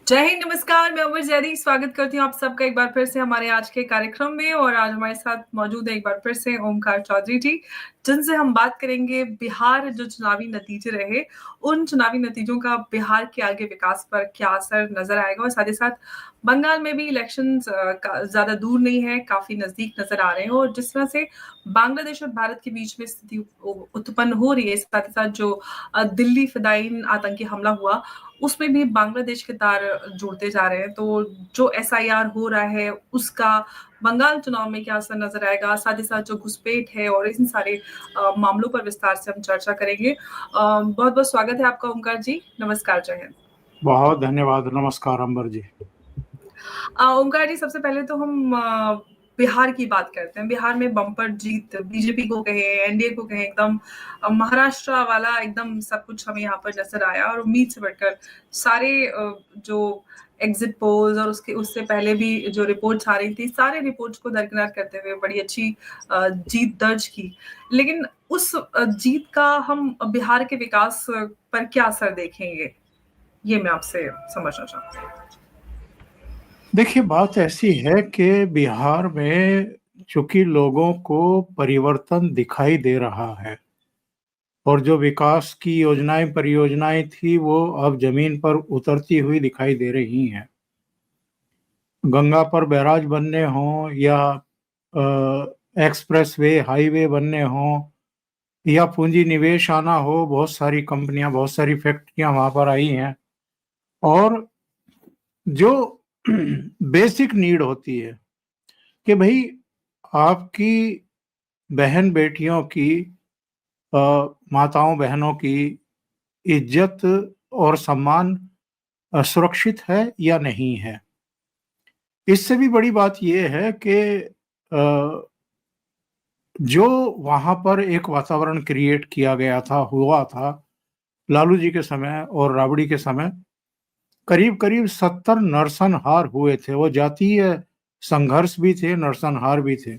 जय हिंद, नमस्कार। मैं उमर जैदी स्वागत करती हूँ आप सबका एक बार फिर से हमारे आज के कार्यक्रम में। और आज हमारे साथ मौजूद है एक बार फिर से ओमकार चौधरी जी, जिनसे हम बात करेंगे बिहार जो चुनावी नतीजे रहे, उन चुनावी नतीजों का बिहार के आगे विकास पर क्या असर नजर आएगा। और साथ ही साथ बंगाल में भी इलेक्शंस ज्यादा दूर नहीं है, काफी नजदीक नजर आ रहे हैं। और जिस तरह से बांग्लादेश और भारत के बीच में स्थिति उत्पन्न हो रही है, साथ ही साथ जो दिल्ली फिदायीन आतंकी हमला हुआ, उसमें भी बांग्लादेश के तार जुड़ते जा रहे हैं। तो जो एसआईआर हो रहा है, उसका बंगाल चुनाव में क्या असर नजर आएगा, साथ ही साथ जो घुसपैठ है और इन सारे मामलों पर विस्तार से हम चर्चा करेंगे। बहुत बहुत स्वागत है आपका ओमकार जी। नमस्कार, जय हिंद। बहुत धन्यवाद। नमस्कार अंबर जी। ओमकार जी, सबसे पहले तो हम बिहार की बात करते हैं। बिहार में बम्पर जीत, बीजेपी को कहे, एनडीए को कहे, एकदम महाराष्ट्र वाला एकदम सब कुछ हमें यहाँ पर नजर आया। और उम्मीद से बढ़कर सारे जो एग्जिट पोल्स और उससे पहले भी जो रिपोर्ट्स आ रही थी, सारे रिपोर्ट्स को दरकिनार करते हुए बड़ी अच्छी जीत दर्ज की। लेकिन उस जीत का हम बिहार के विकास पर क्या असर देखेंगे, ये मैं आपसे समझना चाहती हूँ। देखिए, बात ऐसी है कि बिहार में चूंकि लोगों को परिवर्तन दिखाई दे रहा है और जो विकास की योजनाएं परियोजनाएं थी वो अब जमीन पर उतरती हुई दिखाई दे रही हैं। गंगा पर बैराज बनने हों या एक्सप्रेसवे हाईवे बनने हों या पूंजी निवेश आना हो, बहुत सारी कंपनियां, बहुत सारी फैक्ट्रियां वहां पर आई हैं। और जो बेसिक नीड होती है कि भाई आपकी बहन बेटियों की, माताओं बहनों की इज्जत और सम्मान सुरक्षित है या नहीं है। इससे भी बड़ी बात यह है कि जो वहां पर एक वातावरण क्रिएट किया गया था, हुआ था लालू जी के समय और राबड़ी के समय, करीब करीब 70 नरसंहार हुए थे। वो जातीय संघर्ष भी थे, नरसंहार भी थे।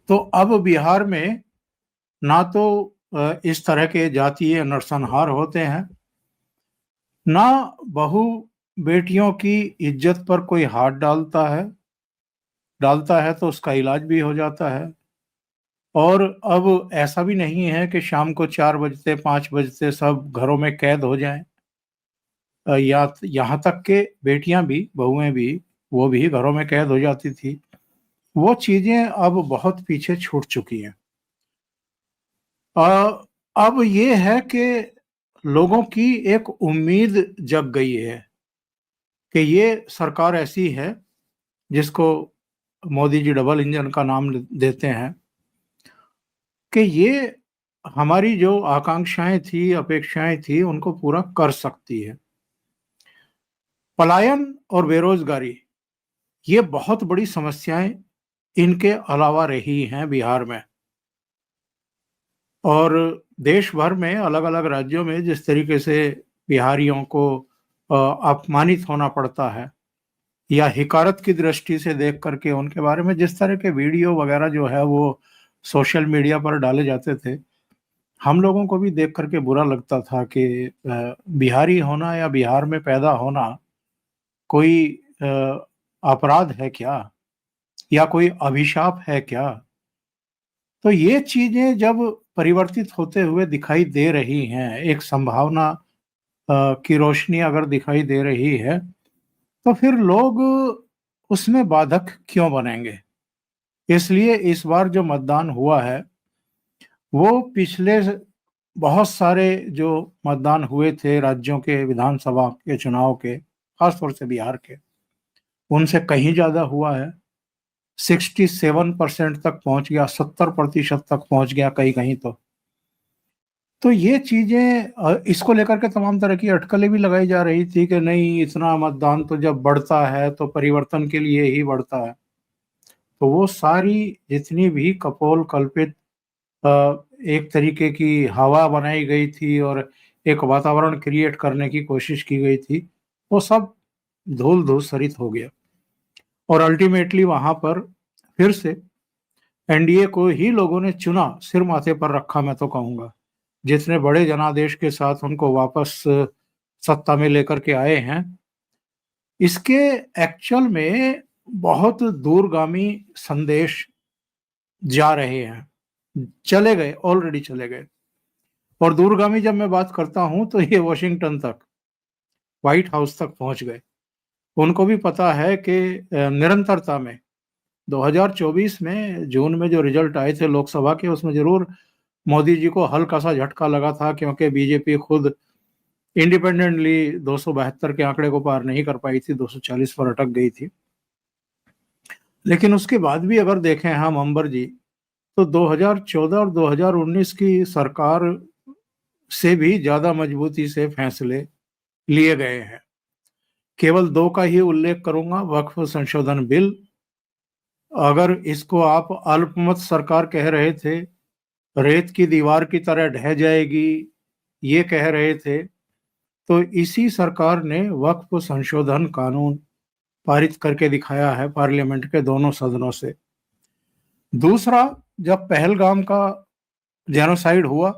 तो अब बिहार में ना तो इस तरह के जातीय नरसंहार होते हैं, ना बहू बेटियों की इज्जत पर कोई हाथ डालता है तो उसका इलाज भी हो जाता है। और अब ऐसा भी नहीं है कि शाम को 4 बजते 5 बजते सब घरों में कैद हो जाएं। या यहाँ तक के बेटियां भी, बहुएं भी, वो भी घरों में कैद हो जाती थी। वो चीजें अब बहुत पीछे छूट चुकी हैं। अब ये है कि लोगों की एक उम्मीद जग गई है कि ये सरकार ऐसी है जिसको मोदी जी डबल इंजन का नाम देते हैं, कि ये हमारी जो आकांक्षाएं थी, अपेक्षाएं थी, उनको पूरा कर सकती है। पलायन और बेरोजगारी, ये बहुत बड़ी समस्याएं इनके अलावा रही हैं बिहार में। और देश भर में अलग अलग राज्यों में जिस तरीके से बिहारियों को अपमानित होना पड़ता है या हिकारत की दृष्टि से देख करके उनके बारे में जिस तरह के वीडियो वगैरह जो है वो सोशल मीडिया पर डाले जाते थे, हम लोगों को भी देख करके बुरा लगता था कि बिहारी होना या बिहार में पैदा होना कोई अपराध है क्या, या कोई अभिशाप है क्या। तो ये चीजें जब परिवर्तित होते हुए दिखाई दे रही हैं, एक संभावना की रोशनी अगर दिखाई दे रही है, तो फिर लोग उसमें बाधक क्यों बनेंगे। इसलिए इस बार जो मतदान हुआ है वो पिछले बहुत सारे जो मतदान हुए थे राज्यों के विधानसभा के चुनाव के, खासतौर से बिहार के, उनसे कहीं ज्यादा हुआ है। 67% तक पहुंच गया, 70% तक पहुंच गया कहीं कहीं तो ये चीजें, इसको लेकर के तमाम तरह की अटकलें भी लगाई जा रही थी कि नहीं, इतना मतदान तो जब बढ़ता है तो परिवर्तन के लिए ही बढ़ता है। तो वो सारी जितनी भी कपोल कल्पित एक तरीके की हवा बनाई गई थी और एक वातावरण क्रिएट करने की कोशिश की गई थी, वो सब धूल धूसरित हो गया। और अल्टीमेटली वहां पर फिर से एनडीए को ही लोगों ने चुना, सिर माथे पर रखा मैं तो कहूंगा। जितने बड़े जनादेश के साथ उनको वापस सत्ता में लेकर के आए हैं, इसके एक्चुअल में बहुत दूरगामी संदेश जा रहे हैं, चले गए, ऑलरेडी चले गए। और दूरगामी जब मैं बात करता हूं तो ये वॉशिंगटन तक, व्हाइट हाउस तक पहुंच गए। उनको भी पता है कि निरंतरता में 2024 में जून में जो रिजल्ट आए थे लोकसभा के, उसमें जरूर मोदी जी को हल्का सा झटका लगा था, क्योंकि बीजेपी खुद इंडिपेंडेंटली 272 के आंकड़े को पार नहीं कर पाई थी, 240 पर अटक गई थी। लेकिन उसके बाद भी अगर देखें हम अंबर जी, तो 2014 और 2019 की सरकार से भी ज्यादा मजबूती से फैसले लिए गए हैं। केवल दो का ही उल्लेख करूंगा। वक्फ संशोधन बिल, अगर इसको आप अल्पमत सरकार कह रहे थे, रेत की दीवार की तरह ढह जाएगी ये कह रहे थे, तो इसी सरकार ने वक्फ संशोधन कानून पारित करके दिखाया है पार्लियामेंट के दोनों सदनों से। दूसरा, जब पहलगाम का जेनोसाइड हुआ,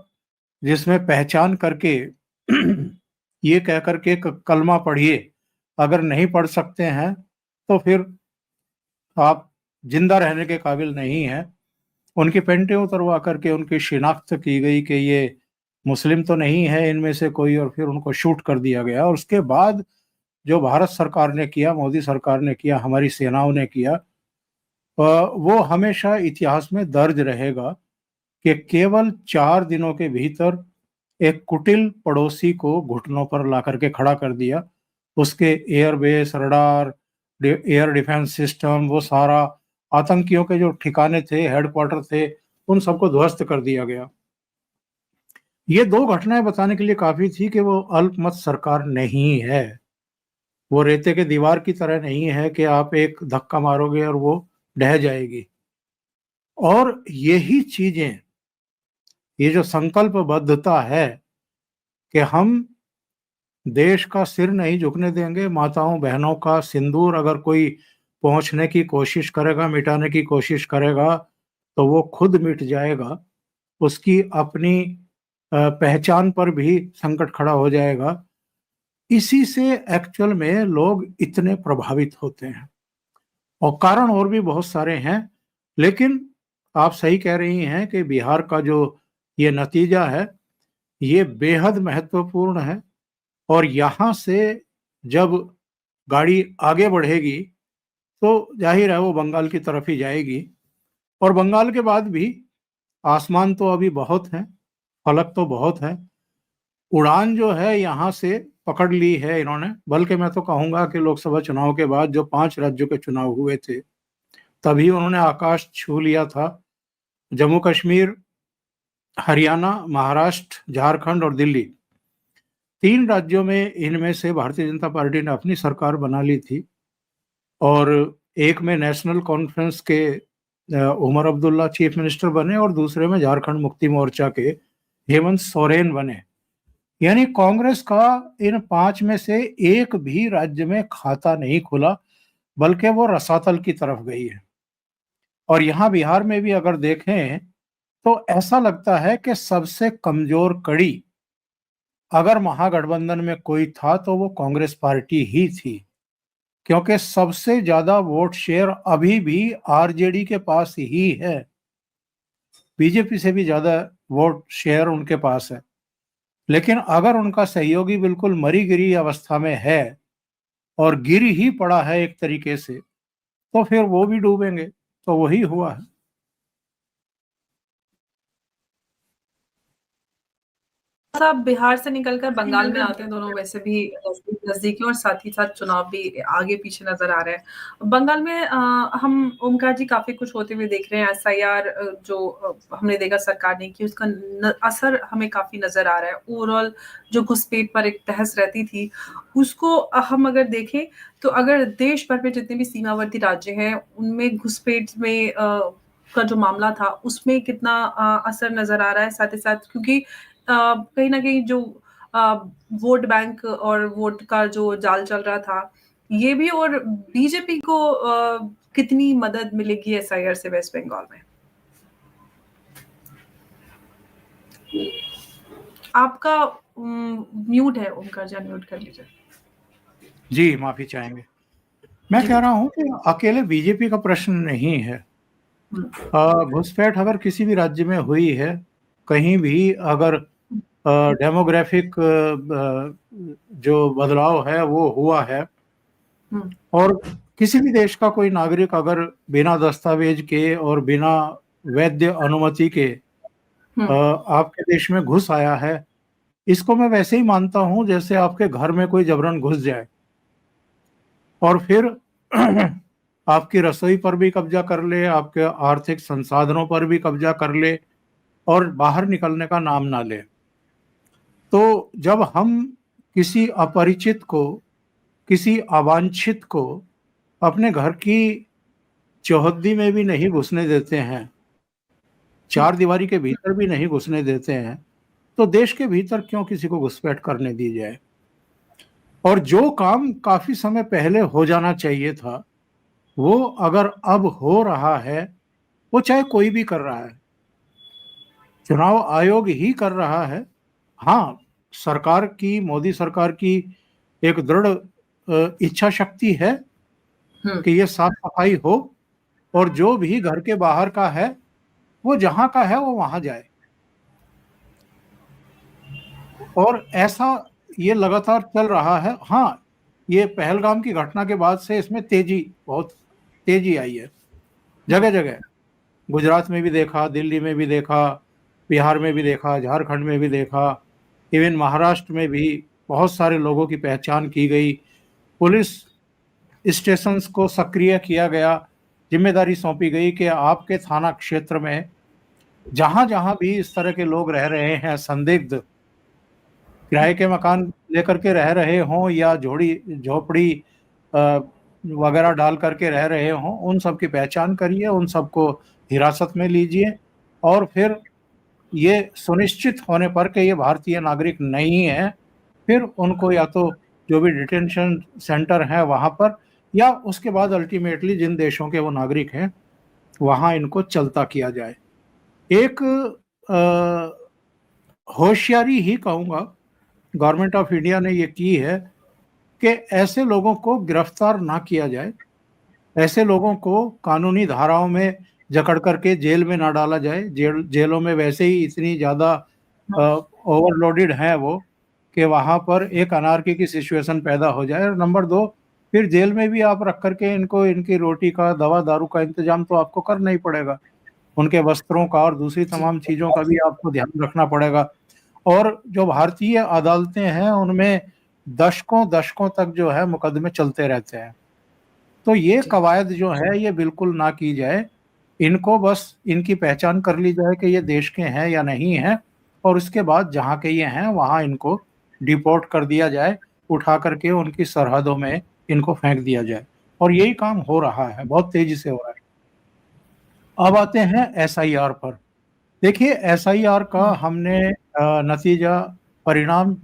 जिसमें पहचान करके ये कह करके कलमा पढ़िए, अगर नहीं पढ़ सकते हैं तो फिर आप जिंदा रहने के काबिल नहीं हैं, उनकी पेंटें उतरवा करके उनकी शिनाख्त की गई कि ये मुस्लिम तो नहीं है इनमें से कोई, और फिर उनको शूट कर दिया गया। और उसके बाद जो भारत सरकार ने किया, मोदी सरकार ने किया, हमारी सेनाओं ने किया, वो हमेशा इतिहास में दर्ज रहेगा कि केवल 4 दिनों के भीतर एक कुटिल पड़ोसी को घुटनों पर ला करके खड़ा कर दिया। उसके airbase, radar, air defence system, वो सारा आतंकियों के जो ठिकाने थे, हेडक्वार्टर थे, उन सबको ध्वस्त कर दिया गया। ये दो घटनाएं बताने के लिए काफी थी कि वो अल्पमत सरकार नहीं है, वो रेते के दीवार की तरह नहीं है कि आप एक धक्का मारोगे और वो ढह जाएगी। और यही चीजें, ये जो संकल्पबद्धता है कि हम देश का सिर नहीं झुकने देंगे, माताओं बहनों का सिंदूर अगर कोई पहुंचने की कोशिश करेगा, मिटाने की कोशिश करेगा, तो वो खुद मिट जाएगा, उसकी अपनी पहचान पर भी संकट खड़ा हो जाएगा। इसी से एक्चुअल में लोग इतने प्रभावित होते हैं, और कारण और भी बहुत सारे हैं। लेकिन आप सही कह रही हैं कि बिहार का जो ये नतीजा है, ये बेहद महत्वपूर्ण है। और यहाँ से जब गाड़ी आगे बढ़ेगी तो जाहिर है वो बंगाल की तरफ ही जाएगी। और बंगाल के बाद भी आसमान तो अभी बहुत है, फलक तो बहुत है, उड़ान जो है यहाँ से पकड़ ली है इन्होंने। बल्कि मैं तो कहूंगा कि लोकसभा चुनाव के बाद जो 5 राज्यों के चुनाव हुए थे, तभी उन्होंने आकाश छू लिया था। जम्मू कश्मीर, हरियाणा, महाराष्ट्र, झारखंड और दिल्ली, 3 राज्यों में इनमें से भारतीय जनता पार्टी ने अपनी सरकार बना ली थी। और एक में नेशनल कॉन्फ्रेंस के उमर अब्दुल्ला चीफ मिनिस्टर बने, और दूसरे में झारखंड मुक्ति मोर्चा के हेमंत सोरेन बने। यानी कांग्रेस का इन 5 में से एक भी राज्य में खाता नहीं खुला, बल्कि वो रसातल की तरफ गई है। और यहाँ बिहार में भी अगर देखें तो ऐसा लगता है कि सबसे कमजोर कड़ी अगर महागठबंधन में कोई था तो वो कांग्रेस पार्टी ही थी, क्योंकि सबसे ज्यादा वोट शेयर अभी भी आरजेडी के पास ही है। बीजेपी से भी ज्यादा वोट शेयर उनके पास है। लेकिन अगर उनका सहयोगी बिल्कुल मरी गिरी अवस्था में है और गिर ही पड़ा है एक तरीके से, तो फिर वो भी डूबेंगे। तो वही हुआ है। साहब बिहार से निकलकर बंगाल में आते हैं, दोनों वैसे भी नजदीकी और साथ ही साथ चुनाव भी आगे पीछे नजर आ रहे हैं। बंगाल में हम ओमकार जी काफी कुछ होते हुए देख रहे हैं। एसआईआर जो हमने देखा सरकार ने की, उसका असर हमें काफी नजर आ रहा है। ओवरऑल जो घुसपैठ पर एक तहस रहती थी, उसको हम अगर देखें तो अगर देश भर में जितने भी सीमावर्ती राज्य हैं उनमें घुसपैठ में का जो मामला था उसमें कितना असर नजर आ रहा है। साथ ही साथ क्योंकि कहीं ना कहीं जो वोट बैंक और वोट का जो जाल चल रहा था ये भी, और बीजेपी को कितनी मदद मिलेगी एसआईआर से वेस्ट बंगाल में? आपका म्यूट है ओमकार जी, अनम्यूट कर लीजिए। जी, माफी चाहेंगे। मैं जी। कह रहा हूं कि अकेले बीजेपी का प्रश्न नहीं है। घुसपैठ अगर किसी भी राज्य में हुई है, कहीं भी अगर डेमोग्राफिक जो बदलाव है वो हुआ है, और किसी भी देश का कोई नागरिक अगर बिना दस्तावेज के और बिना वैध अनुमति के आपके देश में घुस आया है, इसको मैं वैसे ही मानता हूं जैसे आपके घर में कोई जबरन घुस जाए और फिर आपकी रसोई पर भी कब्जा कर ले, आपके आर्थिक संसाधनों पर भी कब्जा कर ले और बाहर निकलने का नाम ना ले। तो जब हम किसी अपरिचित को, किसी अवांछित को अपने घर की चौहद्दी में भी नहीं घुसने देते हैं, चार दीवारी के भीतर भी नहीं घुसने देते हैं, तो देश के भीतर क्यों किसी को घुसपैठ करने दी जाए? और जो काम काफी समय पहले हो जाना चाहिए था, वो अगर अब हो रहा है, वो चाहे कोई भी कर रहा है, चुनाव आयोग ही कर रहा है। हाँ, सरकार की, मोदी सरकार की एक दृढ़ इच्छा शक्ति है कि ये साफ सफाई हो और जो भी घर के बाहर का है वो जहां का है वो वहां जाए। और ऐसा ये लगातार चल रहा है। हाँ, ये पहलगाम की घटना के बाद से इसमें बहुत तेजी आई है। जगह जगह, गुजरात में भी देखा, दिल्ली में भी देखा, बिहार में भी देखा, झारखंड में भी देखा, इवन महाराष्ट्र में भी बहुत सारे लोगों की पहचान की गई। पुलिस स्टेशंस को सक्रिय किया गया, जिम्मेदारी सौंपी गई कि आपके थाना क्षेत्र में जहां जहां भी इस तरह के लोग रह रहे हैं, संदिग्ध किराए के मकान लेकर के रह रहे हों या झोपड़ी वगैरह डाल करके रह रहे हों, उन सब की पहचान करिए, उन सबको हिरासत में लीजिए और फिर ये सुनिश्चित होने पर कि ये भारतीय नागरिक नहीं है, फिर उनको या तो जो भी डिटेंशन सेंटर है वहां पर, या उसके बाद अल्टीमेटली जिन देशों के वो नागरिक हैं वहां इनको चलता किया जाए। एक होशियारी ही कहूंगा गवर्नमेंट ऑफ इंडिया ने ये की है कि ऐसे लोगों को गिरफ्तार ना किया जाए, ऐसे लोगों को कानूनी धाराओं में जकड़ करके जेल में ना डाला जाए। जेलों में वैसे ही इतनी ज्यादा ओवरलोडेड है वो कि वहां पर एक अनार्की की सिचुएशन पैदा हो जाए। और नंबर दो, फिर जेल में भी आप रख करके इनको इनकी रोटी का, दवा दारू का इंतजाम तो आपको करना ही पड़ेगा, उनके वस्त्रों का और दूसरी तमाम चीजों का भी आपको ध्यान रखना पड़ेगा। और जो भारतीय अदालतें हैं उनमें दशकों दशकों तक जो है मुकदमे चलते रहते हैं। तो ये कवायद जो है ये बिल्कुल ना की जाए, इनको बस इनकी पहचान कर ली जाए कि ये देश के हैं या नहीं हैं, और उसके बाद जहाँ के ये हैं वहाँ इनको डिपोर्ट कर दिया जाए, उठा करके उनकी सरहदों में इनको फेंक दिया जाए। और यही काम हो रहा है, बहुत तेजी से हो रहा है। अब आते हैं एसआईआर पर। देखिए, एसआईआर का हमने नतीजा, परिणाम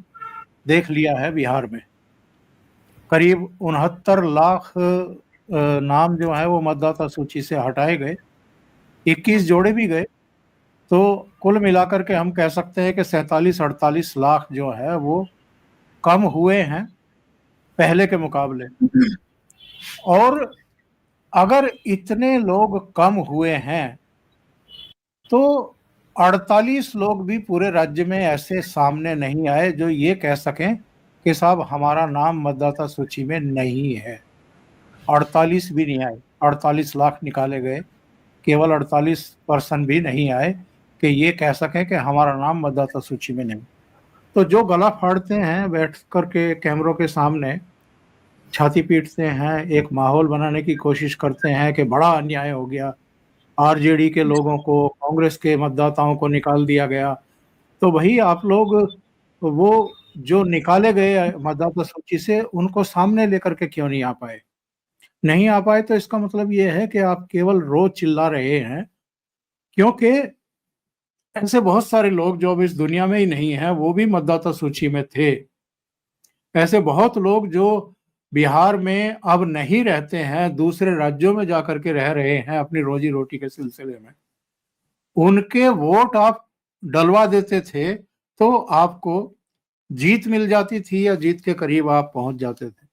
देख लिया है। बिहार में करीब 69 लाख नाम जो है वो मतदाता सूची से हटाए गए, 21 जोड़े भी गए, तो कुल मिलाकर के हम कह सकते हैं कि 47-48 लाख जो है वो कम हुए हैं पहले के मुकाबले। और अगर इतने लोग कम हुए हैं तो 48 लोग भी पूरे राज्य में ऐसे सामने नहीं आए जो ये कह सकें कि साहब हमारा नाम मतदाता सूची में नहीं है। 48 भी नहीं आए, 48 लाख निकाले गए, केवल 48% भी नहीं आए कि ये कह सकें कि हमारा नाम मतदाता सूची में नहीं। तो जो गला फाड़ते हैं बैठ करके कैमरों के सामने, छाती पीटते हैं, एक माहौल बनाने की कोशिश करते हैं कि बड़ा अन्याय हो गया, आरजेडी के लोगों को, कांग्रेस के मतदाताओं को निकाल दिया गया, तो वही आप लोग वो जो निकाले गए मतदाता सूची से उनको सामने लेकर के क्यों नहीं आ पाए? तो इसका मतलब ये है कि आप केवल रोज चिल्ला रहे हैं, क्योंकि ऐसे बहुत सारे लोग जो अब इस दुनिया में ही नहीं है वो भी मतदाता सूची में थे। ऐसे बहुत लोग जो बिहार में अब नहीं रहते हैं, दूसरे राज्यों में जाकर के रह रहे हैं अपनी रोजी रोटी के सिलसिले में, उनके वोट आप डलवा देते थे तो आपको जीत मिल जाती थी या जीत के करीब आप पहुंच जाते थे।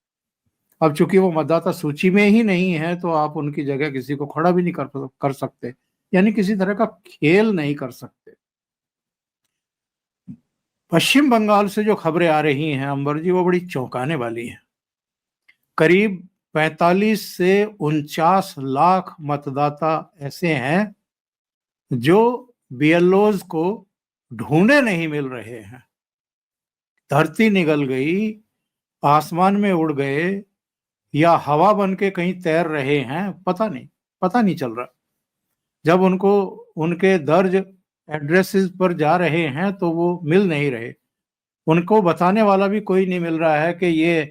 अब चूंकि वो मतदाता सूची में ही नहीं है तो आप उनकी जगह किसी को खड़ा भी नहीं कर सकते, यानी किसी तरह का खेल नहीं कर सकते। पश्चिम बंगाल से जो खबरें आ रही हैं अंबर जी, वो बड़ी चौंकाने वाली हैं। करीब 45 से 49 लाख मतदाता ऐसे हैं जो बीएलओज को ढूंढे नहीं मिल रहे हैं। धरती निगल गई, आसमान में उड़ गए, या हवा बन के कहीं तैर रहे हैं, पता नहीं चल रहा। जब उनको उनके दर्ज एड्रेसेस पर जा रहे हैं तो वो मिल नहीं रहे। उनको बताने वाला भी कोई नहीं मिल रहा है कि ये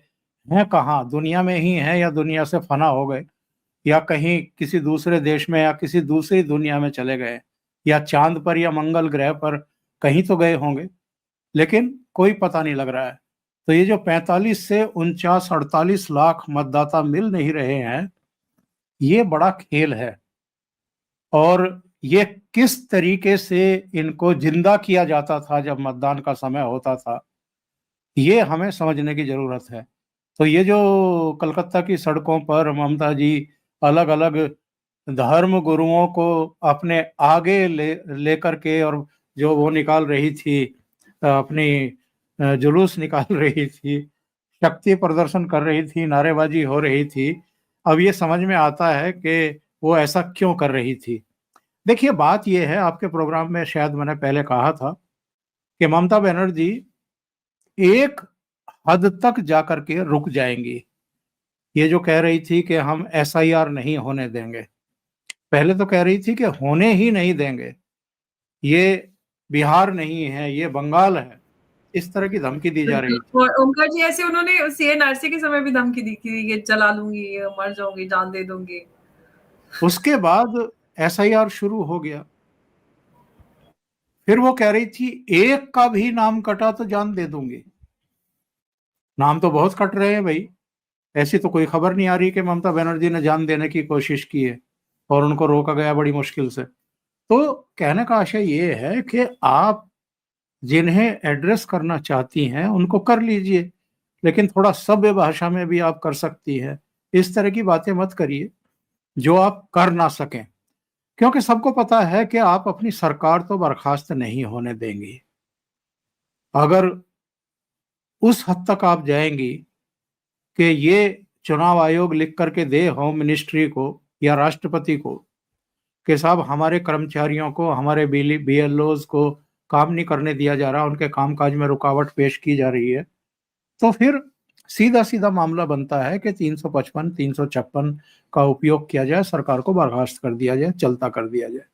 हैं कहाँ, दुनिया में ही हैं या दुनिया से फना हो गए, या कहीं किसी दूसरे देश में या किसी दूसरी दुनिया में चले गए, या चांद पर या मंगल ग्रह पर कहीं तो गए होंगे, लेकिन कोई पता नहीं लग रहा है। तो ये जो 45 से 49-48 लाख मतदाता मिल नहीं रहे हैं, ये बड़ा खेल है। और ये किस तरीके से इनको जिंदा किया जाता था जब मतदान का समय होता था, ये हमें समझने की जरूरत है। तो ये जो कलकत्ता की सड़कों पर ममता जी अलग अलग धर्म गुरुओं को अपने आगे लेकर के, और जो वो निकाल रही थी अपनी जुलूस निकाल रही थी, शक्ति प्रदर्शन कर रही थी, नारेबाजी हो रही थी, अब ये समझ में आता है कि वो ऐसा क्यों कर रही थी। देखिए, बात ये है, आपके प्रोग्राम में शायद मैंने पहले कहा था कि ममता बनर्जी एक हद तक जाकर के रुक जाएंगी। ये जो कह रही थी कि हम एसआईआर नहीं होने देंगे, पहले तो कह रही थी कि होने ही नहीं देंगे, ये बिहार नहीं है, ये बंगाल है, इस तरह की धमकी दी जा रही थी। और ओमकार जी, ऐसे उन्होंने सीएनआरसी के समय भी धमकी दी थी, ये जला लूंगी, ये मर जाऊंगी, जान दे दूंगी। उसके बाद एसआईआर शुरू हो गया, फिर वो कह रही थी एक का भी नाम कटा तो जान दे दूंगी। नाम तो बहुत कट रहे हैं भाई, ऐसी तो कोई खबर नहीं आ रही कि ममता बनर्जी ने जान देने की कोशिश की है और उनको रोका गया बड़ी मुश्किल से। तो कहने का आशय ये है कि आप जिन्हें एड्रेस करना चाहती हैं उनको कर लीजिए, लेकिन थोड़ा सभ्य भाषा में भी आप कर सकती हैं। इस तरह की बातें मत करिए जो आप कर ना सकें, क्योंकि सबको पता है कि आप अपनी सरकार तो बर्खास्त नहीं होने देंगी। अगर उस हद तक आप जाएंगी कि ये चुनाव आयोग लिख करके दे होम मिनिस्ट्री को या राष्ट्रपति को कि साहब हमारे कर्मचारियों को, हमारे बीएलओज को काम नहीं करने दिया जा रहा, उनके कामकाज में रुकावट पेश की जा रही है, तो फिर सीधा सीधा मामला बनता है कि 355, 356 का उपयोग किया जाए, सरकार को बर्खास्त कर दिया जाए, चलता कर दिया जाए।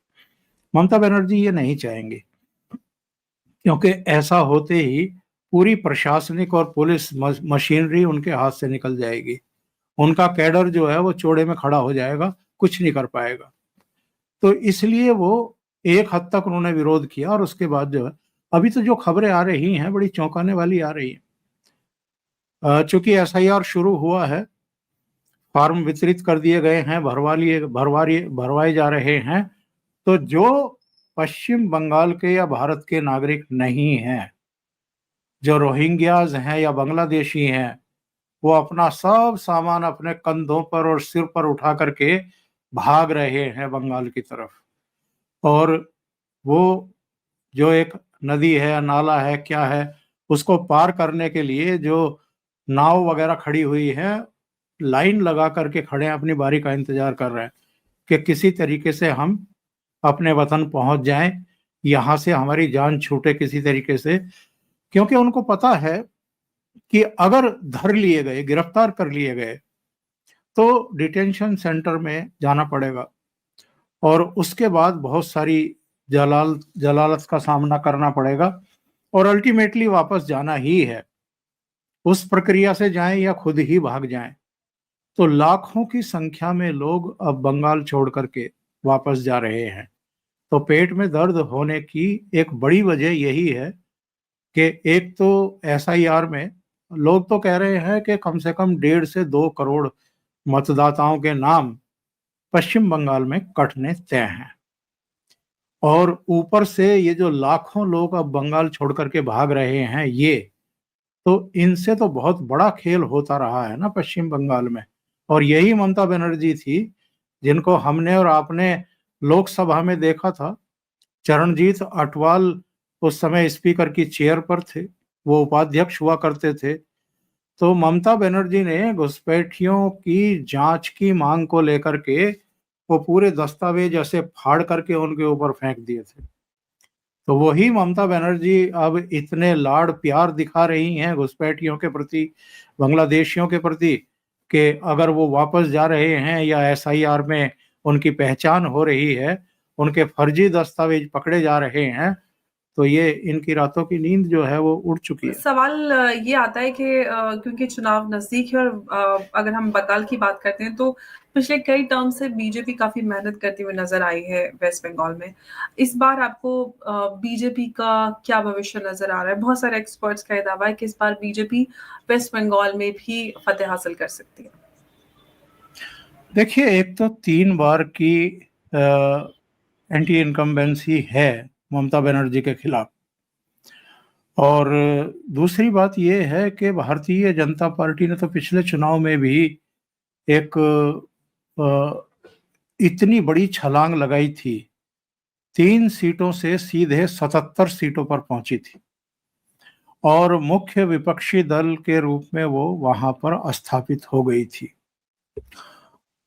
ममता बनर्जी ये नहीं चाहेंगी, क्योंकि ऐसा होते ही पूरी प्रशासनिक और पुलिस मशीनरी उनके हाथ से निकल जाएगी। उनका कैडर जो है वो चौड़े में खड़ा हो जाएगा, कुछ नहीं कर पाएगा। तो इसलिए वो एक हद तक उन्होंने विरोध किया, और उसके बाद जो है अभी तो जो खबरें आ रही हैं बड़ी चौंकाने वाली आ रही हैं। चूंकि एसआईआर शुरू हुआ है, फॉर्म वितरित कर दिए गए हैं, भरवाए जा रहे हैं, तो जो पश्चिम बंगाल के या भारत के नागरिक नहीं हैं, जो रोहिंग्याज हैं या बांग्लादेशी हैं, वो अपना सब सामान अपने कंधों पर और सिर पर उठा करके भाग रहे हैं बंगाल की तरफ। और वो जो एक नदी है, नाला है, क्या है, उसको पार करने के लिए जो नाव वगैरह खड़ी हुई है, लाइन लगा करके खड़े हैं, अपनी बारी का इंतजार कर रहे हैं कि किसी तरीके से हम अपने वतन पहुंच जाएं, यहां से हमारी जान छूटे किसी तरीके से। क्योंकि उनको पता है कि अगर धर लिए गए, गिरफ्तार कर लिए गए, तो डिटेंशन सेंटर में जाना पड़ेगा, और उसके बाद बहुत सारी जलालत का सामना करना पड़ेगा, और अल्टीमेटली वापस जाना ही है। उस प्रक्रिया से जाएं या खुद ही भाग जाएं। तो लाखों की संख्या में लोग अब बंगाल छोड़ करके वापस जा रहे हैं। तो पेट में दर्द होने की एक बड़ी वजह यही है कि एक तो एसआईआर में लोग तो कह रहे हैं कि कम से कम 1.5 से 2 करोड़ मतदाताओं के नाम पश्चिम बंगाल में कटने तय हैं, और ऊपर से ये जो लाखों लोग अब बंगाल छोड़ करके भाग रहे हैं, ये तो इनसे तो बहुत बड़ा खेल होता रहा है ना पश्चिम बंगाल में। और यही ममता बनर्जी थी जिनको हमने और आपने लोकसभा में देखा था। चरणजीत अटवाल उस समय स्पीकर की चेयर पर थे, वो उपाध्यक्ष हुआ करते थे। तो ममता बनर्जी ने घुसपैठियों की जांच की मांग को लेकर के वो पूरे दस्तावेज ऐसे फाड़ करके उनके ऊपर फेंक दिए थे। तो वही ममता बनर्जी अब इतने लाड़ प्यार दिखा रही हैं घुसपैठियों के प्रति, बांग्लादेशियों के प्रति, कि अगर वो वापस जा रहे हैं या एसआईआर में उनकी पहचान हो रही है, उनके फर्जी दस्तावेज पकड़े जा रहे हैं, तो ये इनकी रातों की नींद जो है वो उड़ चुकी है। सवाल ये आता है कि क्योंकि चुनाव नजदीक है और अगर हम बंगाल की बात करते हैं तो पिछले कई टर्म से बीजेपी काफी मेहनत करती हुई नजर आई है वेस्ट बंगाल में। इस बार आपको बीजेपी का क्या भविष्य नजर आ रहा है? बहुत सारे एक्सपर्ट्स का यह दावा है कि इस बार बीजेपी वेस्ट बंगाल में भी फतेह हासिल कर सकती है। देखिए, एक तो 3 बार की एंटी इनकम्बेंसी है ममता बनर्जी के खिलाफ, और दूसरी बात यह है कि भारतीय जनता पार्टी ने तो पिछले चुनाव में भी एक इतनी बड़ी छलांग लगाई थी, 3 सीटों से सीधे 77 सीटों पर पहुंची थी, और मुख्य विपक्षी दल के रूप में वो वहां पर स्थापित हो गई थी।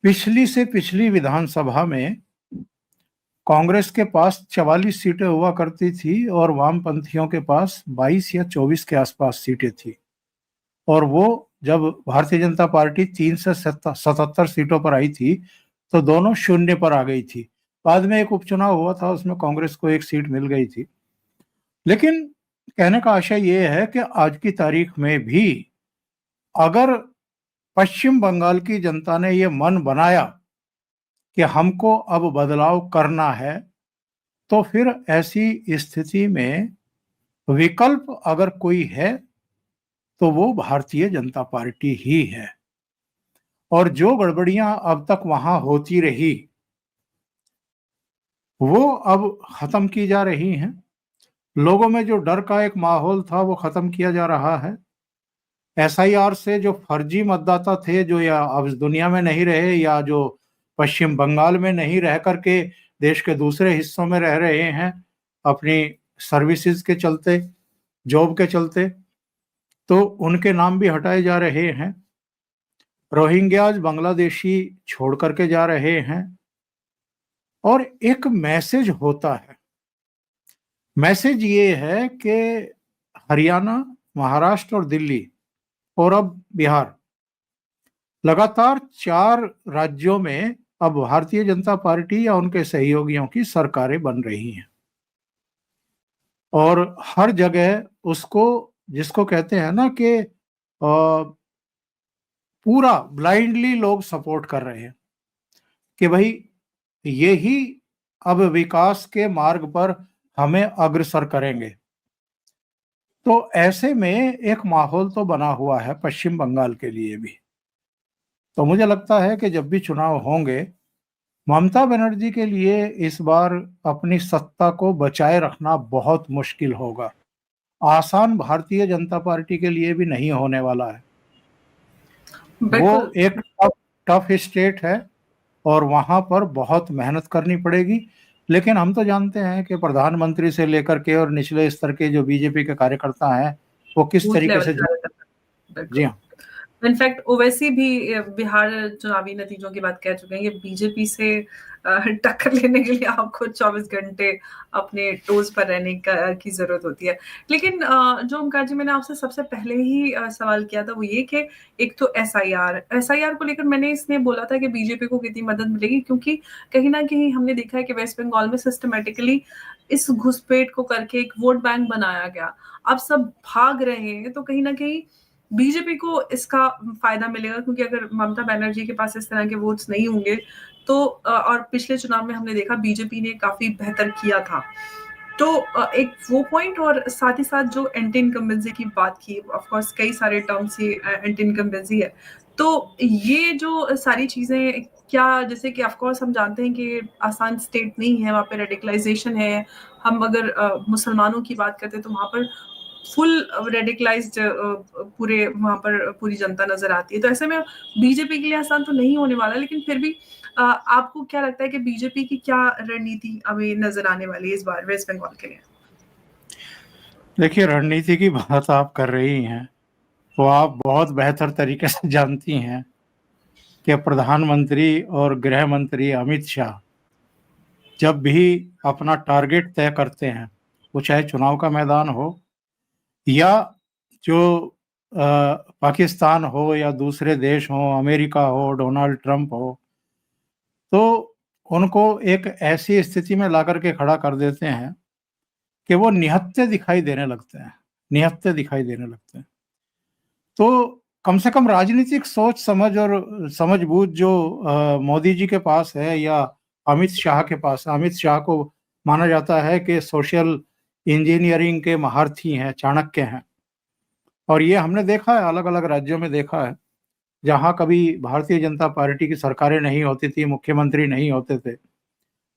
पिछली से पिछली विधानसभा में कांग्रेस के पास 44 सीटें हुआ करती थी और वामपंथियों के पास 22 या 24 के आसपास सीटें थी। और वो जब भारतीय जनता पार्टी 3 से 77 सीटों पर आई थी तो दोनों शून्य पर आ गई थी। बाद में एक उपचुनाव हुआ था, उसमें कांग्रेस को 1 सीट मिल गई थी। लेकिन कहने का आशय ये है कि आज की तारीख में भी अगर पश्चिम बंगाल की जनता ने ये मन बनाया कि हमको अब बदलाव करना है, तो फिर ऐसी स्थिति में विकल्प अगर कोई है तो वो भारतीय जनता पार्टी ही है। और जो गड़बड़ियां अब तक वहां होती रही वो अब खत्म की जा रही हैं। लोगों में जो डर का एक माहौल था वो खत्म किया जा रहा है। एसआईआर से जो फर्जी मतदाता थे, जो या अब इस दुनिया में नहीं रहे या जो पश्चिम बंगाल में नहीं रह करके देश के दूसरे हिस्सों में रह रहे हैं अपनी सर्विसेज के चलते, जॉब के चलते, तो उनके नाम भी हटाए जा रहे हैं। रोहिंग्याज बांग्लादेशी छोड़ करके जा रहे हैं। और एक मैसेज होता है, मैसेज ये है कि हरियाणा, महाराष्ट्र और दिल्ली और अब बिहार, लगातार 4 राज्यों में अब भारतीय जनता पार्टी या उनके सहयोगियों की सरकारें बन रही हैं। और हर जगह उसको, जिसको कहते हैं ना कि पूरा ब्लाइंडली लोग सपोर्ट कर रहे हैं कि भाई यही अब विकास के मार्ग पर हमें अग्रसर करेंगे। तो ऐसे में एक माहौल तो बना हुआ है पश्चिम बंगाल के लिए भी। तो मुझे लगता है कि जब भी चुनाव होंगे, ममता बनर्जी के लिए इस बार अपनी सत्ता को बचाए रखना बहुत मुश्किल होगा। आसान भारतीय जनता पार्टी के लिए भी नहीं होने वाला है। वो बिल्कुल। एक टफ टफ स्टेट है और वहां पर बहुत मेहनत करनी पड़ेगी। लेकिन हम तो जानते हैं कि प्रधानमंत्री से लेकर के और निचले स्तर के जो बीजेपी के कार्यकर्ता हैं वो किस बूथ तरीके लेवल से जी बिल्कुल। हाँ। इनफैक्ट ओवैसी भी बिहार चुनावी नतीजों की बात कह चुके हैं, ये बीजेपी से टक्कर लेने के लिए आपको 24 घंटे अपने टोज पर रहने की जरूरत होती है। लेकिन जो ओमकार जी, मैंने आपसे सबसे पहले ही सवाल किया था वो ये कि एक तो एसआईआर को लेकर मैंने इसलिए बोला था कि बीजेपी को कितनी मदद मिलेगी, क्योंकि कहीं ना कहीं हमने देखा है कि वेस्ट बंगाल में सिस्टमेटिकली इस घुसपैठ को करके एक वोट बैंक बनाया गया। अब सब भाग रहे हैं तो कहीं ना कहीं बीजेपी को इसका फायदा मिलेगा, क्योंकि अगर ममता बनर्जी के पास इस तरह के वोट्स नहीं होंगे तो और पिछले चुनाव में हमने देखा बीजेपी ने काफी बेहतर किया था, तो एक वो पॉइंट, और साथ ही साथ जो एंटी इनकम्बेंसी की बात की, ऑफ कोर्स कई सारे टर्म्स ये एंटी इनकम्बेंसी है, तो ये जो सारी चीजें क्या, जैसे कि ऑफ कोर्स हम जानते हैं कि आसान स्टेट नहीं है, वहाँ पे रेडिकलाइजेशन है। हम अगर मुसलमानों की बात करते हैं तो वहाँ पर फुल रेडिकलाइज्ड पूरे वहां पर पूरी जनता नजर आती है। तो ऐसे में बीजेपी के लिए आसान तो नहीं होने वाला, लेकिन फिर भी आपको क्या लगता है कि बीजेपी की क्या रणनीति अभी नजर आने वाली है इस बार वेस्ट बंगाल के लिए? देखिए, रणनीति की बात आप कर रही हैं तो आप बहुत बेहतर तरीके से जानती हैं कि प्रधानमंत्री और गृह मंत्री अमित शाह जब भी अपना टारगेट तय करते हैं, वो चाहे चुनाव का मैदान हो या जो पाकिस्तान हो या दूसरे देश हो, अमेरिका हो, डोनाल्ड ट्रंप हो, तो उनको एक ऐसी स्थिति में ला करके खड़ा कर देते हैं कि वो निहत्थे दिखाई देने लगते हैं, निहत्थे दिखाई देने लगते हैं। तो कम से कम राजनीतिक सोच समझ और समझ-बूझ जो मोदी जी के पास है या अमित शाह के पास है। अमित शाह को माना जाता है कि सोशल इंजीनियरिंग के महारथी हैं, चाणक्य हैं। और ये हमने देखा है, अलग-अलग राज्यों में देखा है, जहाँ कभी भारतीय जनता पार्टी की सरकारें नहीं होती थी, मुख्यमंत्री नहीं होते थे,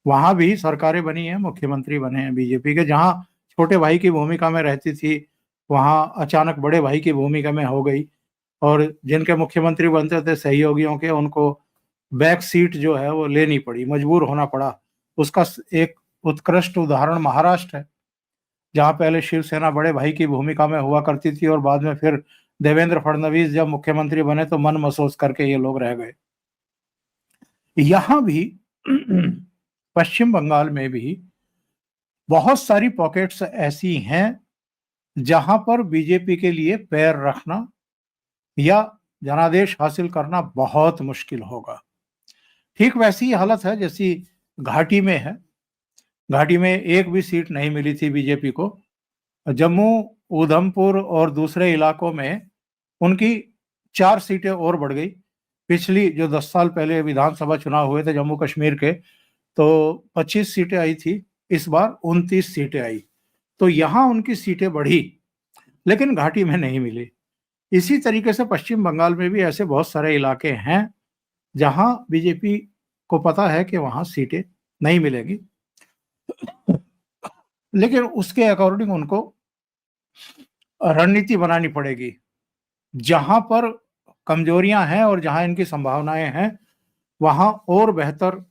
वहाँ भी सरकारें बनी हैं, मुख्यमंत्री बने हैं बीजेपी के। जहाँ छोटे भाई की भूमिका में रहती थी, वहाँ अचानक बड़े भाई की भूमिका में हो गई और जिनके मुख्यमंत्री बनते थे सहयोगियों के, उनको बैक सीट जो है वो लेनी पड़ी, मजबूर होना पड़ा। उसका एक उत्कृष्ट उदाहरण महाराष्ट्र है, जहाँ पहले शिवसेना बड़े भाई की भूमिका में हुआ करती थी और बाद में फिर देवेंद्र फडणवीस जब मुख्यमंत्री बने तो मन महसूस करके ये लोग रह गए। यहाँ भी पश्चिम बंगाल में भी बहुत सारी पॉकेट्स ऐसी हैं जहां पर बीजेपी के लिए पैर रखना या जनादेश हासिल करना बहुत मुश्किल होगा। ठीक वैसी ही हालत है जैसी घाटी में है। घाटी में एक भी सीट नहीं मिली थी बीजेपी को। जम्मू, उधमपुर और दूसरे इलाकों में उनकी 4 सीटें और बढ़ गई। पिछली जो 10 साल पहले विधानसभा चुनाव हुए थे जम्मू कश्मीर के, तो 25 सीटें आई थी, इस बार 29 सीटें आई। तो यहाँ उनकी सीटें बढ़ी, लेकिन घाटी में नहीं मिली। इसी तरीके से पश्चिम बंगाल में भी ऐसे बहुत सारे इलाके हैं, जहाँ बीजेपी को पता है कि वहाँ सीटें नहीं मिलेगी, लेकिन उसके अकॉर्डिंग उनको रणनीति बनानी पड़ेगी। जहाँ पर कमजोरियां हैं और जहाँ इनकी संभावनाएं हैं, वहाँ और बेहतर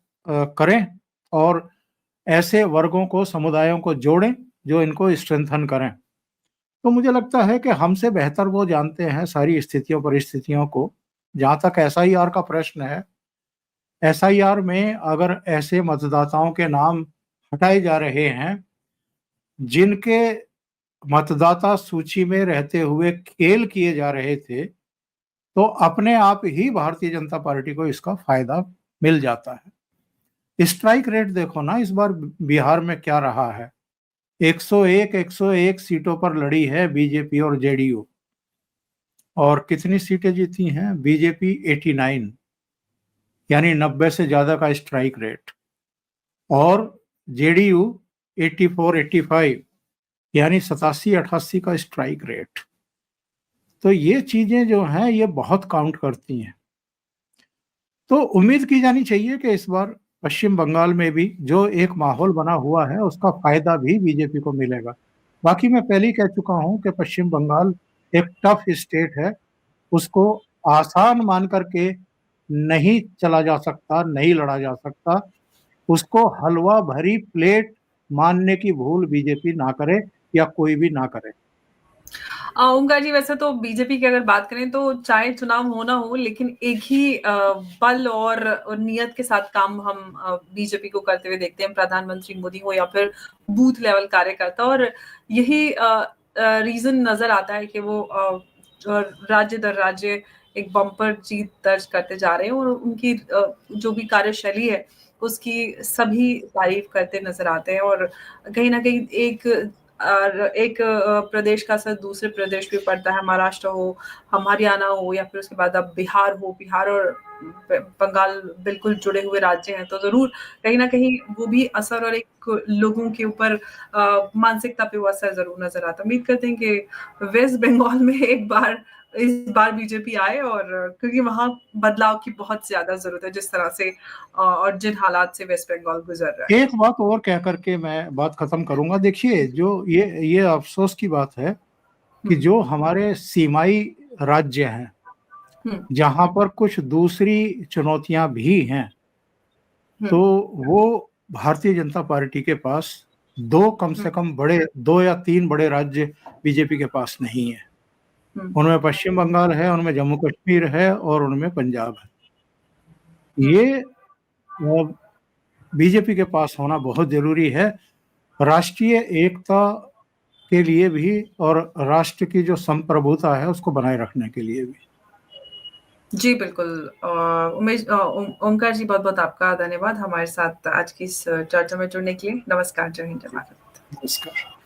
करें और ऐसे वर्गों को, समुदायों को जोड़ें जो इनको स्ट्रेंथन करें। तो मुझे लगता है कि हमसे बेहतर वो जानते हैं सारी स्थितियों परिस्थितियों को। जहाँ तक एसआईआर का प्रश्न है, एसआईआर में अगर ऐसे मतदाताओं के नाम हटाए जा रहे हैं जिनके मतदाता सूची में रहते हुए खेल किए जा रहे थे, तो अपने आप ही भारतीय जनता पार्टी को इसका फायदा मिल जाता है। स्ट्राइक रेट देखो ना, इस बार बिहार में क्या रहा है। 101 सीटों पर लड़ी है बीजेपी और जेडीयू, और कितनी सीटें जीती हैं बीजेपी? 89, यानी 90 से ज्यादा का स्ट्राइक रेट, और जेडीयू 84-85, यानी 87-88 का स्ट्राइक रेट। तो ये चीजें जो हैं ये बहुत काउंट करती हैं। तो उम्मीद की जानी चाहिए कि इस बार पश्चिम बंगाल में भी जो एक माहौल बना हुआ है उसका फायदा भी बीजेपी को मिलेगा। बाकी मैं पहले ही कह चुका हूं कि पश्चिम बंगाल एक टफ स्टेट है, उसको आसान मान करके नहीं चला जा सकता, नहीं लड़ा जा सकता। उसको हलवा भरी प्लेट मानने की भूल बीजेपी ना करे या कोई भी ना करे। ओमकार जी, वैसे तो बीजेपी की अगर बात करें तो चाहे चुनाव हो ना हो, लेकिन एक ही बल और नियत के साथ काम हम बीजेपी को करते हुए देखते हैं, प्रधानमंत्री मोदी हो या फिर बूथ लेवल कार्यकर्ता। और यही रीजन नजर आता है कि वो राज्य दर राज्य एक बम्पर जीत दर्ज करते जा रहे हैं और उनकी जो भी कार्यशैली है उसकी सभी तारीफ करते नजर आते हैं। और कहीं ना कहीं एक प्रदेश का असर दूसरे प्रदेश पे पड़ता है, महाराष्ट्र हो, हरियाणा हो या फिर उसके बाद अब बिहार हो। बिहार और बंगाल बिल्कुल जुड़े हुए राज्य हैं, तो जरूर कहीं ना कहीं वो भी असर और एक लोगों के ऊपर मानसिकता पे वो असर जरूर नजर आता है। उम्मीद करते हैं कि वेस्ट बंगाल में इस बार बीजेपी आए, और क्योंकि वहां बदलाव की बहुत ज्यादा जरूरत है, जिस तरह से और जिन हालात से वेस्ट बंगाल गुजर रहा है। एक बात और कह करके मैं बात खत्म करूंगा। देखिए, जो ये अफसोस की बात है कि जो हमारे सीमाई राज्य हैं, जहां पर कुछ दूसरी चुनौतियां भी हैं, तो वो भारतीय जनता पार्टी के पास कम से कम दो या तीन बड़े राज्य बीजेपी के पास नहीं है। उनमें पश्चिम बंगाल है, उनमें जम्मू कश्मीर है और उनमें पंजाब है। ये बीजेपी के पास होना बहुत जरूरी है, राष्ट्रीय एकता के लिए भी और राष्ट्र की जो संप्रभुता है उसको बनाए रखने के लिए भी। जी, बिल्कुल। ओमकार जी, बहुत-बहुत आपका धन्यवाद हमारे साथ आज की इस चर्चा में जुड़ने के लिए। नमस्कार, जय हिंद, जय भारत। नमस्कार।